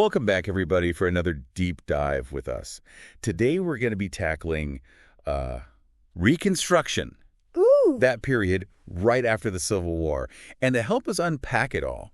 Welcome back, everybody, for another deep dive with us. Today, we're going to be tackling Reconstruction, Ooh. that period right after the Civil War. And to help us unpack it all,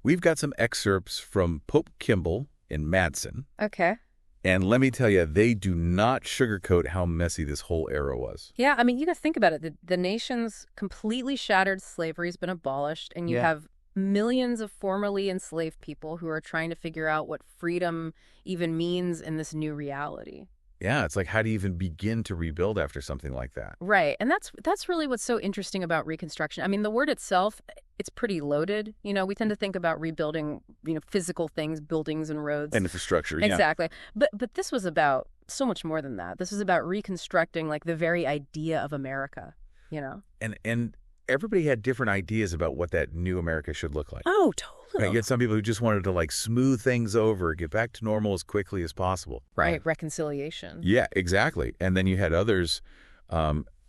we've got some excerpts from Pope Kimball in Madsen. Okay. And let me tell you, they do not sugarcoat how messy this whole era was. Yeah, I mean, you got to think about it. The nation's completely shattered, slavery's been abolished, and you have millions of formerly enslaved people who are trying to figure out what freedom even means in this new reality. Yeah, it's like, how do you even begin to rebuild after something like that? Right, and that's really what's so interesting about Reconstruction. I mean, the word itself, it's pretty loaded. You know, we tend to think about rebuilding, physical things, buildings and roads. And infrastructure, yeah. Exactly. But this was about so much more than that. This was about reconstructing, like, the very idea of America, And everybody had different ideas about what that new America should look like. Oh, totally. Right, you had some people who just wanted to, like, smooth things over, get back to normal as quickly as possible. Right, reconciliation. Yeah, exactly. And then you had others,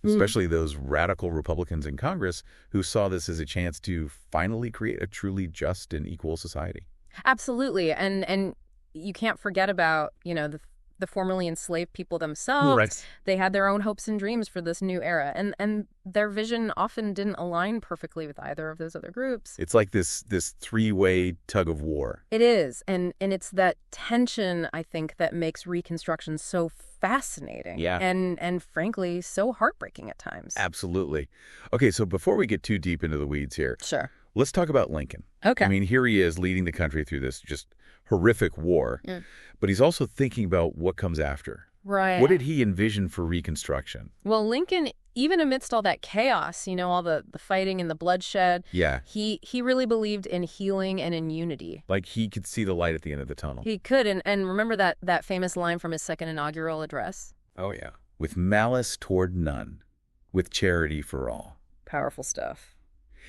especially those radical Republicans in Congress, who saw this as a chance to finally create a truly just and equal society. Absolutely. And you can't forget about, the formerly enslaved people themselves. Right. They had their own hopes and dreams for this new era. And their vision often didn't align perfectly with either of those other groups. It's like this three-way tug of war. It is. And it's that tension, I think, that makes Reconstruction so fascinating. Yeah. And frankly, so heartbreaking at times. Absolutely. Okay, so before we get too deep into the weeds here, Sure. let's talk about Lincoln. Okay. I mean, here he is leading the country through this just horrific war, but he's also thinking about what comes after. Right. What did he envision for Reconstruction? Well, Lincoln, even amidst all that chaos, all the fighting and the bloodshed, Yeah. he really believed in healing and in unity. Like he could see the light at the end of the tunnel. He could. And remember that famous line from his second inaugural address? Oh, yeah. With malice toward none, with charity for all. Powerful stuff.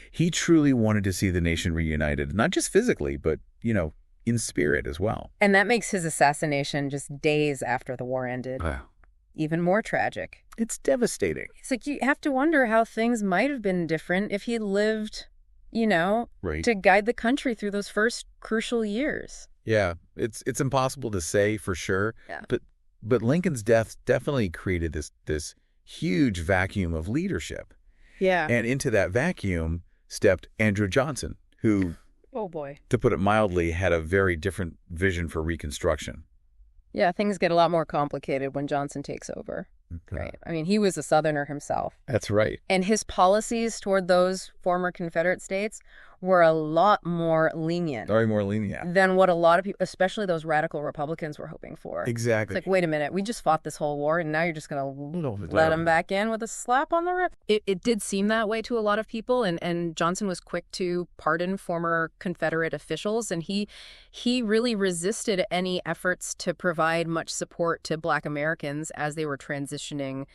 He truly wanted to see the nation reunited, not just physically, but, in spirit as well. And that makes his assassination just days after the war ended even more tragic. It's devastating. It's like you have to wonder how things might have been different if he lived, Right. to guide the country through those first crucial years. Yeah, it's impossible to say for sure. Yeah. But Lincoln's death definitely created this huge vacuum of leadership. Yeah. And into that vacuum stepped Andrew Johnson, who, Oh, boy. to put it mildly, had a very different vision for Reconstruction. Yeah, things get a lot more complicated when Johnson takes over. Right. I mean, he was a Southerner himself. That's right. And his policies toward those former Confederate states were a lot more lenient Very more lenient. than what a lot of people, especially those radical Republicans, were hoping for. Exactly. It's like, wait a minute, we just fought this whole war, and now you're just going to let them back in with a slap on the wrist? It did seem that way to a lot of people, and Johnson was quick to pardon former Confederate officials, and he really resisted any efforts to provide much support to Black Americans as they were transitioning,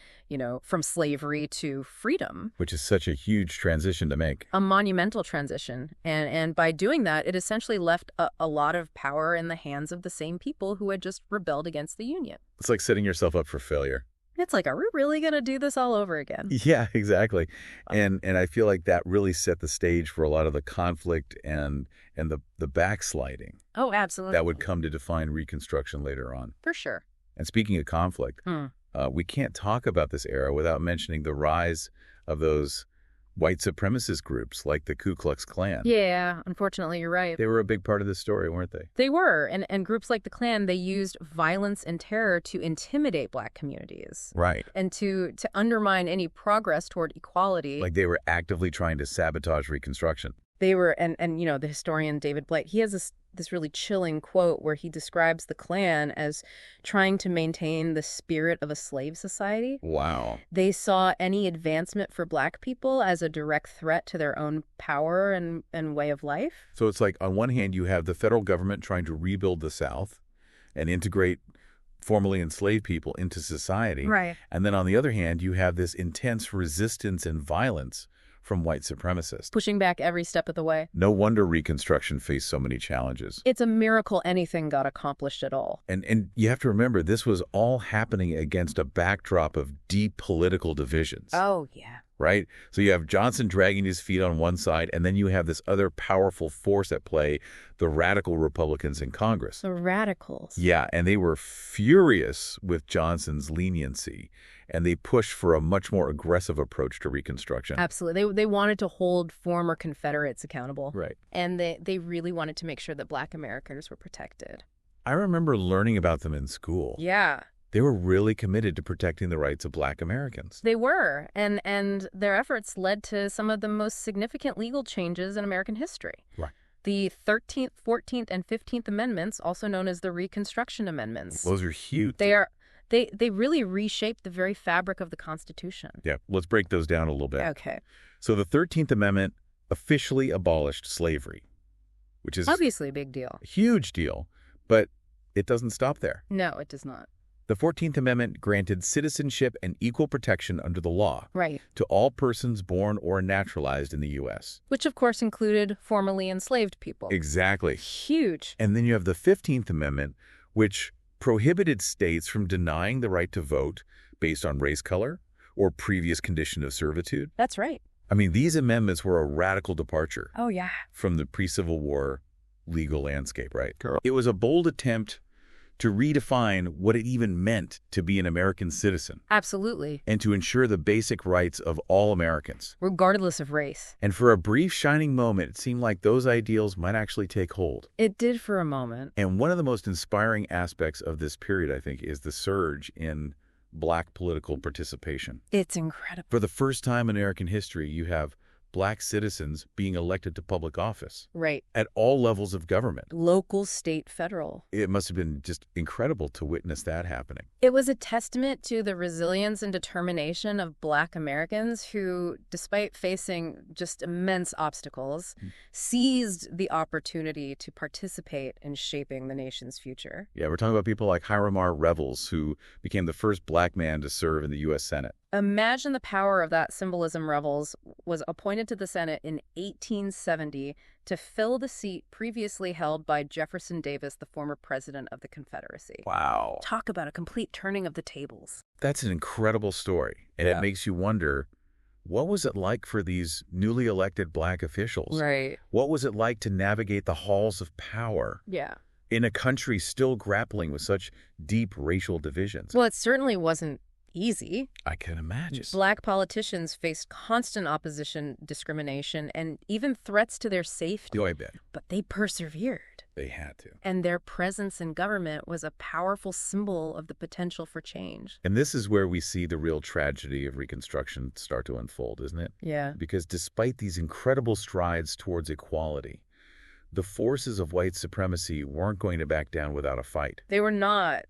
from slavery to freedom. Which is such a huge transition to make. A monumental transition. And by doing that, it essentially left a lot of power in the hands of the same people who had just rebelled against the Union. It's like setting yourself up for failure. It's like, are we really going to do this all over again? Yeah, exactly. And I feel like that really set the stage for a lot of the conflict and the backsliding Oh, absolutely. that would come to define Reconstruction later on. For sure. And speaking of conflict, we can't talk about this era without mentioning the rise of those white supremacist groups like the Ku Klux Klan. Yeah, unfortunately, you're right. They were a big part of this story, weren't they? They were. And groups like the Klan, they used violence and terror to intimidate Black communities. Right. And to undermine any progress toward equality. Like they were actively trying to sabotage Reconstruction. They were, and the historian David Blight, he has this really chilling quote where he describes the Klan as trying to maintain the spirit of a slave society. Wow. They saw any advancement for Black people as a direct threat to their own power and way of life. So it's like, on one hand, you have the federal government trying to rebuild the South and integrate formerly enslaved people into society. Right. And then on the other hand, you have this intense resistance and violence from white supremacists. Pushing back every step of the way. No wonder Reconstruction faced so many challenges. It's a miracle anything got accomplished at all. And you have to remember, this was all happening against a backdrop of deep political divisions. Oh, yeah. right? So you have Johnson dragging his feet on one side, and then you have this other powerful force at play, the radical Republicans in Congress. The radicals. Yeah, and they were furious with Johnson's leniency, and they pushed for a much more aggressive approach to Reconstruction. Absolutely. They wanted to hold former Confederates accountable. Right. And they really wanted to make sure that Black Americans were protected. I remember learning about them in school. Yeah. They were really committed to protecting the rights of Black Americans. They were, and their efforts led to some of the most significant legal changes in American history. Right. The 13th, 14th, and 15th Amendments, also known as the Reconstruction Amendments. Those are huge. They really reshaped the very fabric of the Constitution. Yeah, let's break those down a little bit. Okay. So the 13th Amendment officially abolished slavery, which is Obviously a big deal. a huge deal, but it doesn't stop there. No, it does not. The 14th Amendment granted citizenship and equal protection under the law Right. to all persons born or naturalized in the U.S. Which, of course, included formerly enslaved people. Exactly. Huge. And then you have the 15th Amendment, which prohibited states from denying the right to vote based on race color or previous condition of servitude. That's right. I mean, these amendments were a radical departure Oh, yeah. from the pre-Civil War legal landscape, right? It was a bold attempt to redefine what it even meant to be an American citizen Absolutely. and to ensure the basic rights of all Americans. Regardless of race. And for a brief shining moment, it seemed like those ideals might actually take hold. It did for a moment. And one of the most inspiring aspects of this period, I think, is the surge in Black political participation. It's incredible. For the first time in American history, you have Black citizens being elected to public office Right. at all levels of government. Local, state, federal. It must have been just incredible to witness that happening. It was a testament to the resilience and determination of Black Americans who, despite facing just immense obstacles, seized the opportunity to participate in shaping the nation's future. Yeah, we're talking about people like Hiram R. Revels, who became the first Black man to serve in the U.S. Senate. Imagine the power of that symbolism. Revels was appointed to the Senate in 1870 to fill the seat previously held by Jefferson Davis, the former president of the Confederacy. Wow. Talk about a complete turning of the tables. That's an incredible story. And it makes you wonder, what was it like for these newly elected Black officials? Right. What was it like to navigate the halls of power Yeah. in a country still grappling with such deep racial divisions? Well, it certainly wasn't easy. I can imagine. Black politicians faced constant opposition, discrimination, and even threats to their safety. Oh, I bet. But they persevered. They had to. And their presence in government was a powerful symbol of the potential for change. And this is where we see the real tragedy of Reconstruction start to unfold, isn't it? Yeah. Because despite these incredible strides towards equality, the forces of white supremacy weren't going to back down without a fight. They were not.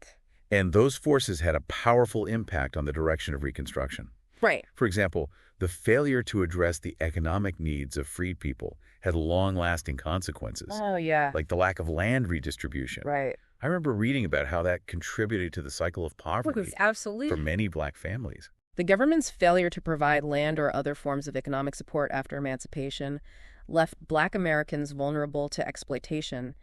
And those forces had a powerful impact on the direction of Reconstruction. Right. For example, the failure to address the economic needs of freed people had long-lasting consequences, Oh, yeah. like the lack of land redistribution. Right. I remember reading about how that contributed to the cycle of poverty Absolutely. for many Black families. The government's failure to provide land or other forms of economic support after emancipation left Black Americans vulnerable to exploitation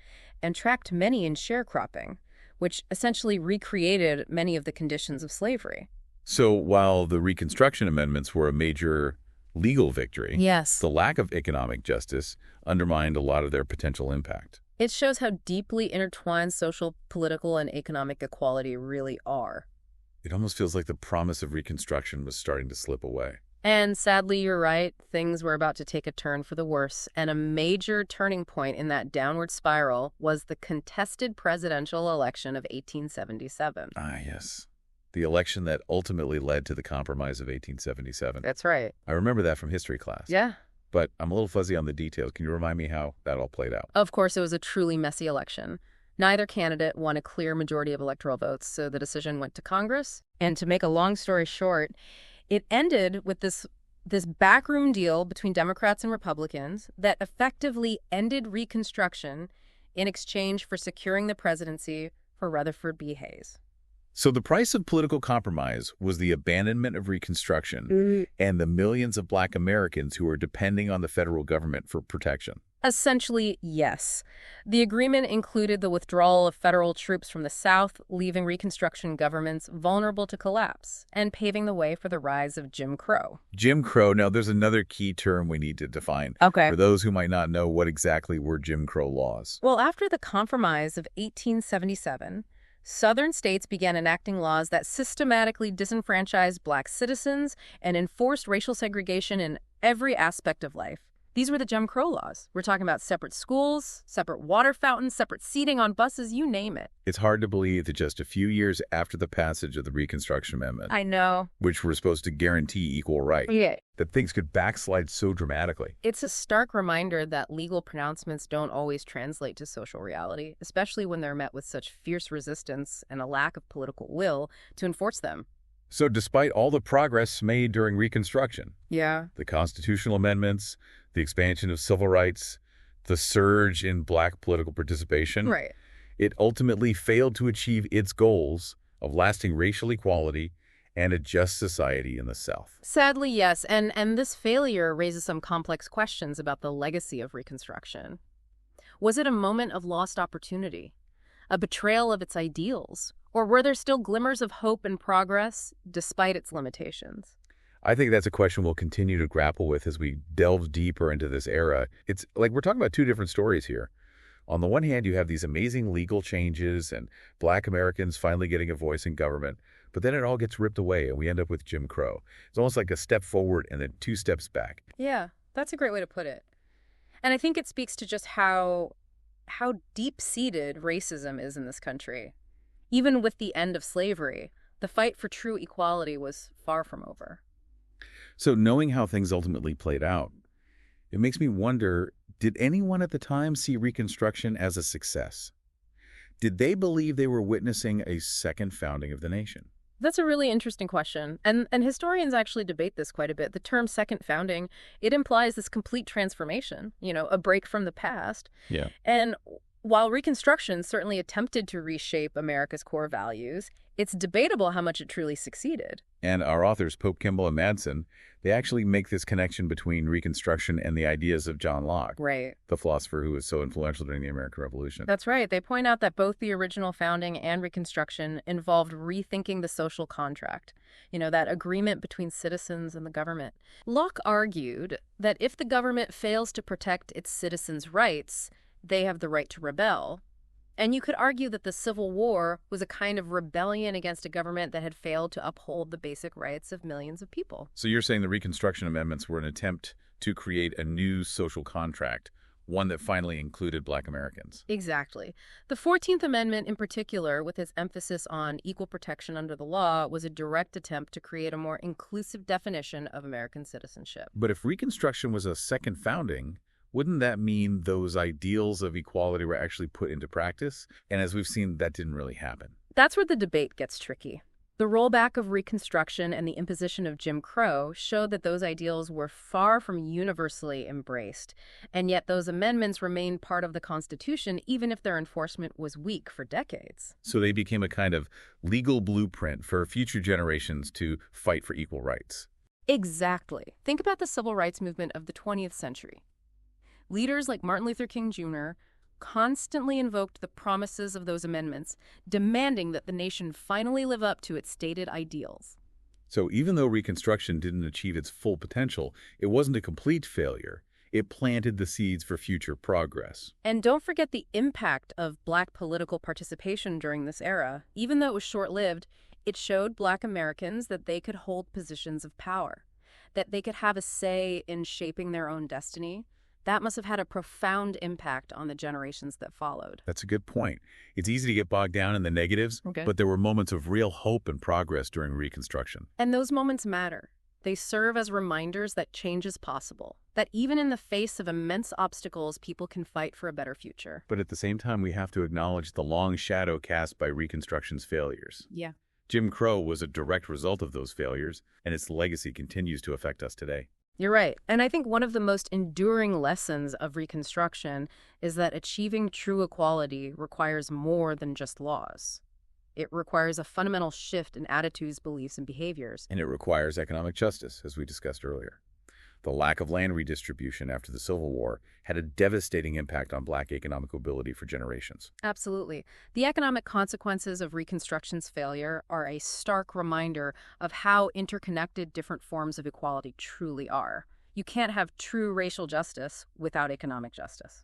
and trapped many in sharecropping, which essentially recreated many of the conditions of slavery. So while the Reconstruction Amendments were a major legal victory, Yes. the lack of economic justice undermined a lot of their potential impact. It shows how deeply intertwined social, political, and economic equality really are. It almost feels like the promise of Reconstruction was starting to slip away. And sadly, you're right, things were about to take a turn for the worse, and a major turning point in that downward spiral was the contested presidential election of 1877. Ah, yes. The election that ultimately led to the Compromise of 1877. That's right. I remember that from history class. Yeah. But I'm a little fuzzy on the details. Can you remind me how that all played out? Of course, it was a truly messy election. Neither candidate won a clear majority of electoral votes, so the decision went to Congress. And to make a long story short, it ended with this backroom deal between Democrats and Republicans that effectively ended Reconstruction in exchange for securing the presidency for Rutherford B. Hayes. So the price of political compromise was the abandonment of Reconstruction and the millions of Black Americans who were depending on the federal government for protection. Essentially, yes. The agreement included the withdrawal of federal troops from the South, leaving Reconstruction governments vulnerable to collapse and paving the way for the rise of Jim Crow. Jim Crow. Now, there's another key term we need to define Okay. for those who might not know what exactly were Jim Crow laws. Well, after the Compromise of 1877, Southern states began enacting laws that systematically disenfranchised black citizens and enforced racial segregation in every aspect of life. These were the Jim Crow laws. We're talking about separate schools, separate water fountains, separate seating on buses, you name it. It's hard to believe that just a few years after the passage of the Reconstruction Amendment, I know. which were supposed to guarantee equal rights, Yeah. that things could backslide so dramatically. It's a stark reminder that legal pronouncements don't always translate to social reality, especially when they're met with such fierce resistance and a lack of political will to enforce them. So despite all the progress made during Reconstruction, Yeah. the constitutional amendments, the expansion of civil rights, the surge in black political participation, Right. it ultimately failed to achieve its goals of lasting racial equality and a just society in the South. Sadly, yes. And this failure raises some complex questions about the legacy of Reconstruction. Was it a moment of lost opportunity? A betrayal of its ideals? Or were there still glimmers of hope and progress despite its limitations? I think that's a question we'll continue to grapple with as we delve deeper into this era. It's like we're talking about two different stories here. On the one hand, you have these amazing legal changes and black Americans finally getting a voice in government, but then it all gets ripped away and we end up with Jim Crow. It's almost like a step forward and then two steps back. Yeah, that's a great way to put it. And I think it speaks to just how deep-seated racism is in this country. Even with the end of slavery, the fight for true equality was far from over. So knowing how things ultimately played out, it makes me wonder, did anyone at the time see Reconstruction as a success? Did they believe they were witnessing a second founding of the nation? That's a really interesting question. And historians actually debate this quite a bit. The term second founding, it implies this complete transformation, a break from the past. Yeah. And while Reconstruction certainly attempted to reshape America's core values, it's debatable how much it truly succeeded. And our authors, Pope Kimball and Madsen, they actually make this connection between Reconstruction and the ideas of John Locke, Right. the philosopher who was so influential during the American Revolution. That's right. They point out that both the original founding and Reconstruction involved rethinking the social contract, that agreement between citizens and the government. Locke argued that if the government fails to protect its citizens' rights, they have the right to rebel. And you could argue that the Civil War was a kind of rebellion against a government that had failed to uphold the basic rights of millions of people. So you're saying the Reconstruction Amendments were an attempt to create a new social contract, one that finally included black Americans. Exactly. The 14th Amendment in particular, with its emphasis on equal protection under the law, was a direct attempt to create a more inclusive definition of American citizenship. But if Reconstruction was a second founding, wouldn't that mean those ideals of equality were actually put into practice? And as we've seen, that didn't really happen. That's where the debate gets tricky. The rollback of Reconstruction and the imposition of Jim Crow showed that those ideals were far from universally embraced, and yet those amendments remained part of the Constitution even if their enforcement was weak for decades. So they became a kind of legal blueprint for future generations to fight for equal rights. Exactly. Think about the civil rights movement of the 20th century. Leaders like Martin Luther King Jr. constantly invoked the promises of those amendments, demanding that the nation finally live up to its stated ideals. So even though Reconstruction didn't achieve its full potential, it wasn't a complete failure. It planted the seeds for future progress. And don't forget the impact of black political participation during this era. Even though it was short-lived, it showed black Americans that they could hold positions of power, that they could have a say in shaping their own destiny. That must have had a profound impact on the generations that followed. That's a good point. It's easy to get bogged down in the negatives, but there were moments of real hope and progress during Reconstruction. And those moments matter. They serve as reminders that change is possible, that even in the face of immense obstacles, people can fight for a better future. But at the same time, we have to acknowledge the long shadow cast by Reconstruction's failures. Yeah. Jim Crow was a direct result of those failures, and its legacy continues to affect us today. You're right. And I think one of the most enduring lessons of Reconstruction is that achieving true equality requires more than just laws. It requires a fundamental shift in attitudes, beliefs, and behaviors. And it requires economic justice, as we discussed earlier. The lack of land redistribution after the Civil War had a devastating impact on Black economic mobility for generations. Absolutely. The economic consequences of Reconstruction's failure are a stark reminder of how interconnected different forms of equality truly are. You can't have true racial justice without economic justice.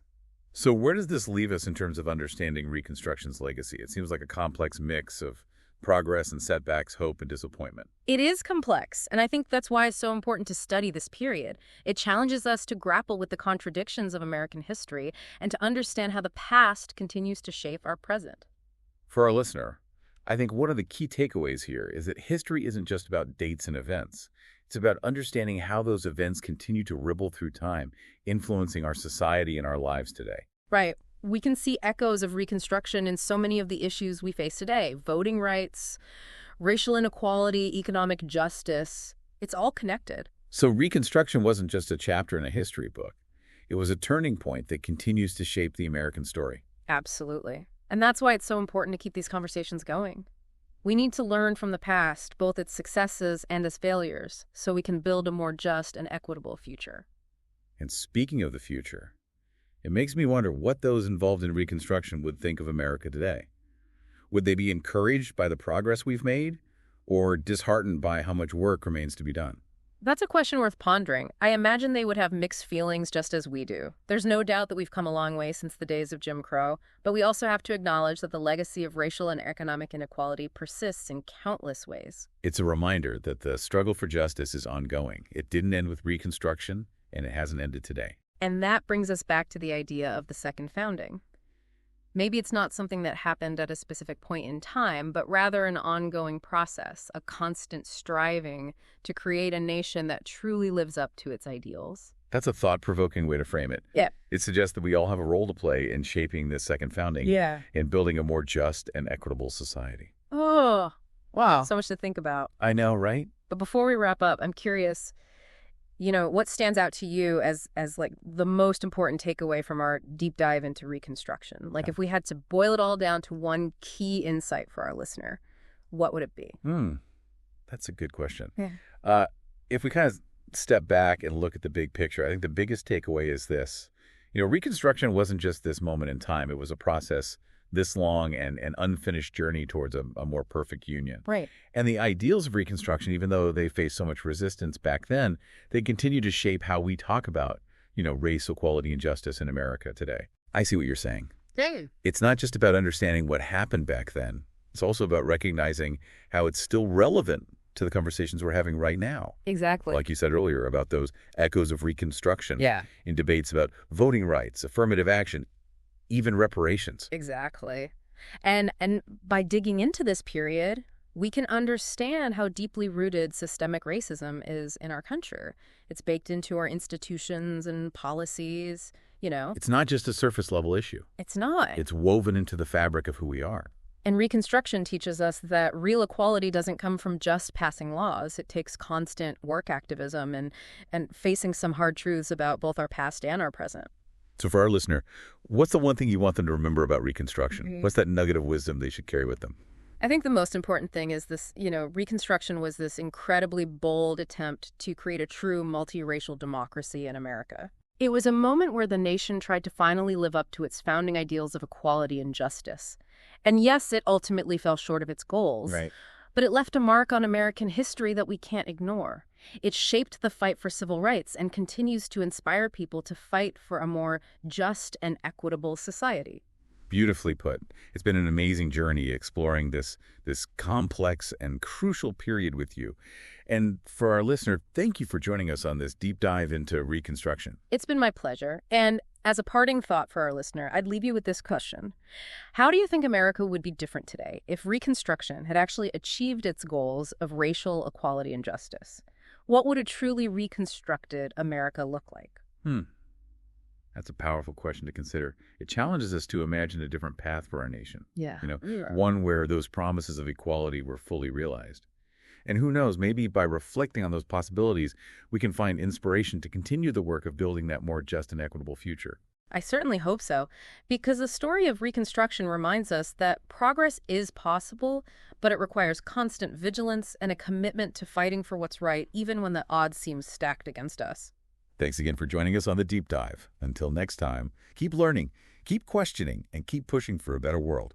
So where does this leave us in terms of understanding Reconstruction's legacy? It seems like a complex mix of progress and setbacks, hope and disappointment. It is complex, and I think that's why it's so important to study this period. It challenges us to grapple with the contradictions of American history and to understand how the past continues to shape our present. For our listener, I think one of the key takeaways here is that history isn't just about dates and events. It's about understanding how those events continue to ripple through time, influencing our society and our lives today. Right. We can see echoes of Reconstruction in so many of the issues we face today. Voting rights, racial inequality, economic justice. It's all connected. So Reconstruction wasn't just a chapter in a history book. It was a turning point that continues to shape the American story. Absolutely. And that's why it's so important to keep these conversations going. We need to learn from the past, both its successes and its failures, so we can build a more just and equitable future. And speaking of the future, it makes me wonder what those involved in Reconstruction would think of America today. Would they be encouraged by the progress we've made, or disheartened by how much work remains to be done? That's a question worth pondering. I imagine they would have mixed feelings just as we do. There's no doubt that we've come a long way since the days of Jim Crow, but we also have to acknowledge that the legacy of racial and economic inequality persists in countless ways. It's a reminder that the struggle for justice is ongoing. It didn't end with Reconstruction, and it hasn't ended today. And that brings us back to the idea of the second founding. Maybe it's not something that happened at a specific point in time, but rather an ongoing process, a constant striving to create a nation that truly lives up to its ideals. That's a thought-provoking way to frame it. Yeah. It suggests that we all have a role to play in shaping this second founding and building a more just and equitable society. Oh, wow. So much to think about. I know, right? But before we wrap up, I'm curious, what stands out to you as like the most important takeaway from our deep dive into Reconstruction? Like if we had to boil it all down to one key insight for our listener, what would it be? That's a good question. Yeah. If we kind of step back and look at the big picture, I think the biggest takeaway is this. Reconstruction wasn't just this moment in time. It was a process this long and an unfinished journey towards a more perfect union. Right. And the ideals of Reconstruction, even though they faced so much resistance back then, they continue to shape how we talk about, race, equality, and justice in America today. I see what you're saying. Yeah. It's not just about understanding what happened back then. It's also about recognizing how it's still relevant to the conversations we're having right now. Exactly. Like you said earlier about those echoes of Reconstruction in debates about voting rights, affirmative action, even reparations. Exactly. And by digging into this period, we can understand how deeply rooted systemic racism is in our country. It's baked into our institutions and policies, It's not just a surface level issue. It's not. It's woven into the fabric of who we are. And Reconstruction teaches us that real equality doesn't come from just passing laws. It takes constant work activism and facing some hard truths about both our past and our present. So for our listener, what's the one thing you want them to remember about Reconstruction? What's that nugget of wisdom they should carry with them? I think the most important thing is this, Reconstruction was this incredibly bold attempt to create a true multiracial democracy in America. It was a moment where the nation tried to finally live up to its founding ideals of equality and justice. And yes, it ultimately fell short of its goals. Right. But it left a mark on American history that we can't ignore. It shaped the fight for civil rights and continues to inspire people to fight for a more just and equitable society. Beautifully put. It's been an amazing journey exploring this complex and crucial period with you. And for our listener, thank you for joining us on this deep dive into Reconstruction. It's been my pleasure. And as a parting thought for our listener, I'd leave you with this question. How do you think America would be different today if Reconstruction had actually achieved its goals of racial equality and justice? What would a truly reconstructed America look like? That's a powerful question to consider. It challenges us to imagine a different path for our nation. Yeah. One where those promises of equality were fully realized. And who knows, maybe by reflecting on those possibilities, we can find inspiration to continue the work of building that more just and equitable future. I certainly hope so, because the story of Reconstruction reminds us that progress is possible, but it requires constant vigilance and a commitment to fighting for what's right, even when the odds seem stacked against us. Thanks again for joining us on The Deep Dive. Until next time, keep learning, keep questioning, and keep pushing for a better world.